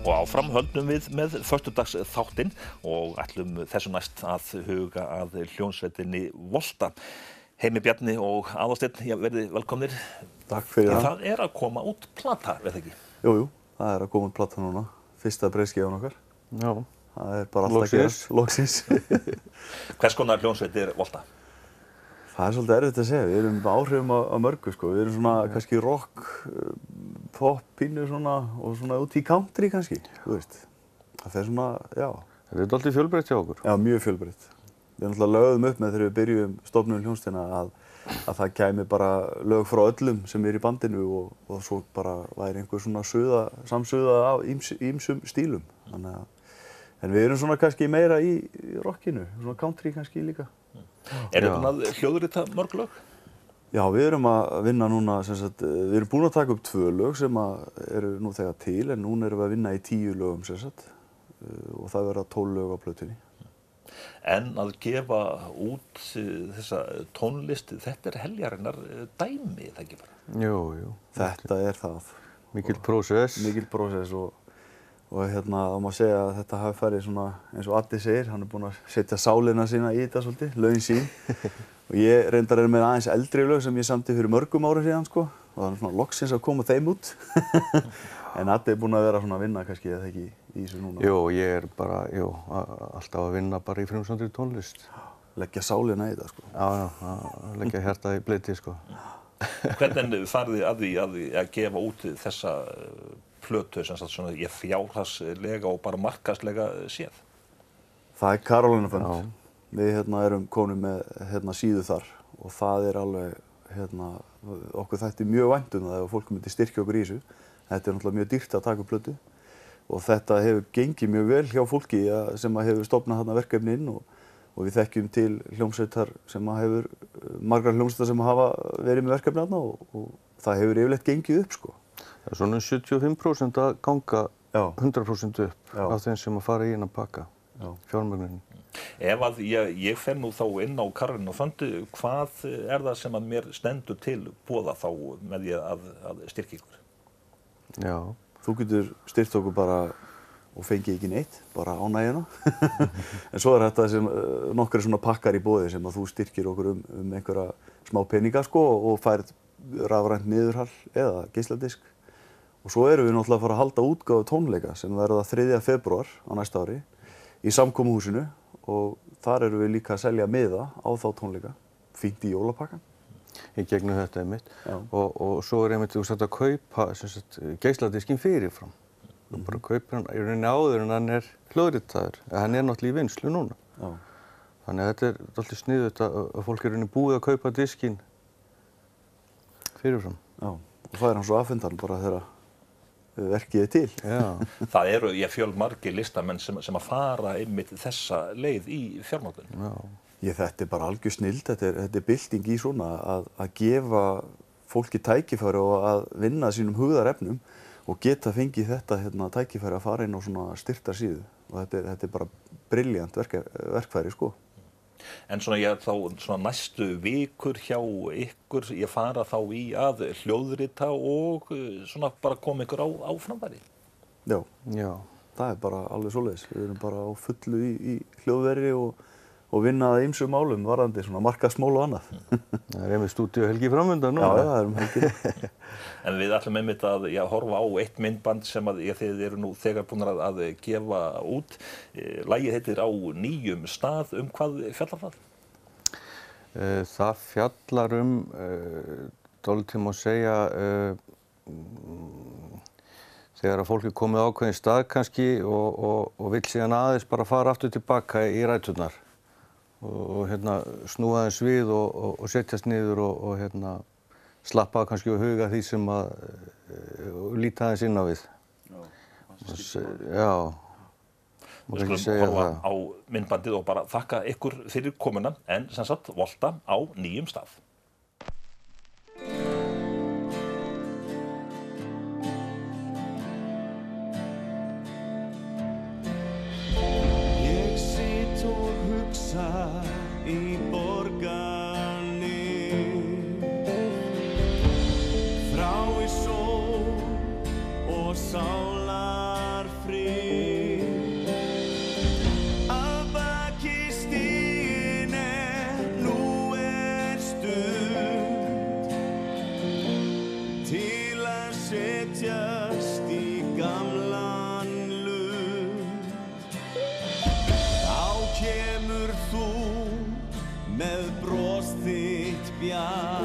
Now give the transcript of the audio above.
Og áfram höldum við með föstudagsþáttinn og ætlum þessu næst að huga að hljómsveitinni Volta. Heimi Bjarni og Aðalsteinn, verið velkomnir. Takk fyrir það. Það er að koma út plata, veist ekki? Jú, það er að koma út plata núna. Fyrsta breiðskífan okkar. Já. Það er bara alltaf að gerast. Loksins. Hvers konar hljómsveit er Volta? Það er svolítið erfitt að segja. Við erum áhrifum á mörgu, sko. Við erum svona kannski rock, pop, pínu svona og svona út í country kannski, þú veist. Það fer svona, já. Það er dálítið fjölbreytt hjá okkur. Já, mjög fjölbreytt. Við náttúrulega lögðum upp með þegar við byrjum stofnum hljómsveitina að það kæmi bara lög frá öllum sem er í bandinu og svo bara væri einhver svona samsuða af ýmsum stílum. Þannig að, en við erum svona kannski meira í rockinu, svona country kannski líka. Eru búin að hljóðrita mörg lög? Já, við erum að vinna núna, við erum búin að taka upp 2 lög sem eru nú þegar til, en núna erum við að vinna í 10 lögum og það verða 12 lög á plötunni. En að gefa út þessa tónlist, þetta er heljarinnar dæmi, það ekki bara? Jú. Þetta er það. Mikil prósess. Mikil prósess og þá má segja að þetta hafi farið svona, eins og Addi segir, hann er búinn að setja sálina sína í þetta svolítið, lögin sín. Og ég reyndar með aðeins eldri lög sem ég samdi fyrir mörgum árum síðan, sko. Og það er svona loksins að koma þeim út. En Addi er búinn að vera svona að vinna kannski, eða ekki í þessu núna. Jú, ég er bara, alltaf að vinna bara í frumsamdri tónlist. Leggja sálina í þetta, sko. Já, leggja hjartað í bleyti, sko. Hvernig farið þið að því að gefa út þessa plötu sem sagt svona fjárhagslega og bara markaðslega séð? Það er Carolina Fund. Við erum komin með síðu þar og það er alveg, okkur þætti mjög vænt það ef fólk myndi styrkja okkur í þessu. Þetta er náttúrulega mjög dýrt að taka upp plötu og þetta hefur gengið mjög vel hjá fólki sem hefur stofnað þarna verkefni inn og við þekkjum til hljómsveitar sem hefur, margar hljómsveitar sem hafa verið með verkefni þarna og það hefur yfirleitt gengið upp, sko. Það er svona 75% að ganga 100% upp af þeim sem að fara í inn að pakka fjármögnunin. Ef að ég fer nú þá inn á Carolina Fund, hvað er það sem að mér stendur til boða þá með ég að styrkja ykkur? Já. Þú getur styrkt okkur bara og fengið ekki neitt, bara ánægjuna. En svo er þetta sem nokkri svona pakkar í boði sem að þú styrkir okkur einhverja smá peninga, sko, og færð rafrænt niðurhal eða geisladisk. Og svo erum við náttúrulega að fara að halda útgáfu tónleika sem verða 3. febrúar á næsta ári í samkomuhúsinu og þar erum við líka að selja miða á þá tónleika, fínt í jólapakkan. Í gegnum þetta einmitt. Og svo er einmitt þú að kaupa geisladiskinn fyrirfram. Þú bara kaupir hann í rauninni áður en hann er hljóðritaður. Hann er náttúrulega í vinnslu núna. Já. Þannig að þetta er dálítið sniðugt að fólk er rauninni búið að kaupa diskinn fyrirfram. Já, og það er hann svo afhendan bara þegar verkið er til. Já. Það eru fjölmargir listamenn sem að fara einmitt þessa leið í fjármögnun. Já. Þetta er bara algjör snilld, þetta er bylting í svona að gefa fólki tækifæri og að vinna sínum hugðarefnum og geta fengið þetta tækifæri að fara inn á svona styrktar síðu og þetta er bara brilljant verkfæri, sko. En svona næstu vikur hjá ykkur, ég fara þá í að hljóðrita og svona bara koma ykkur á framfæri? Já, það er bara alveg svoleiðis. Við erum bara á fullu í hljóðveri og vinna að ýmsum málum varðandi svona markaðsmál og annað. Það er einmitt stúdíóhelgi framundan núna. Já, það er helgi. En við ætlum einmitt að horfa á eitt myndband sem að þið eru nú þegar búin að gefa út. Lagið heitir Á nýjum stað, hvað fjallar það? Það fjallar dálítið má segja, þegar að fólk er komið á ákveðinn stað kannski og vill síðan aðeins bara fara aftur tilbaka í ræturnar og snúa aðeins við og setjast niður og slappa af kannski og huga því sem að líta aðeins inn á við. Já. Við skulum horfa á myndbandið og bara þakka ykkur fyrir komuna en sem sagt Volta á nýjum stað. Í borgarni frá í sól og sálarfrí fjall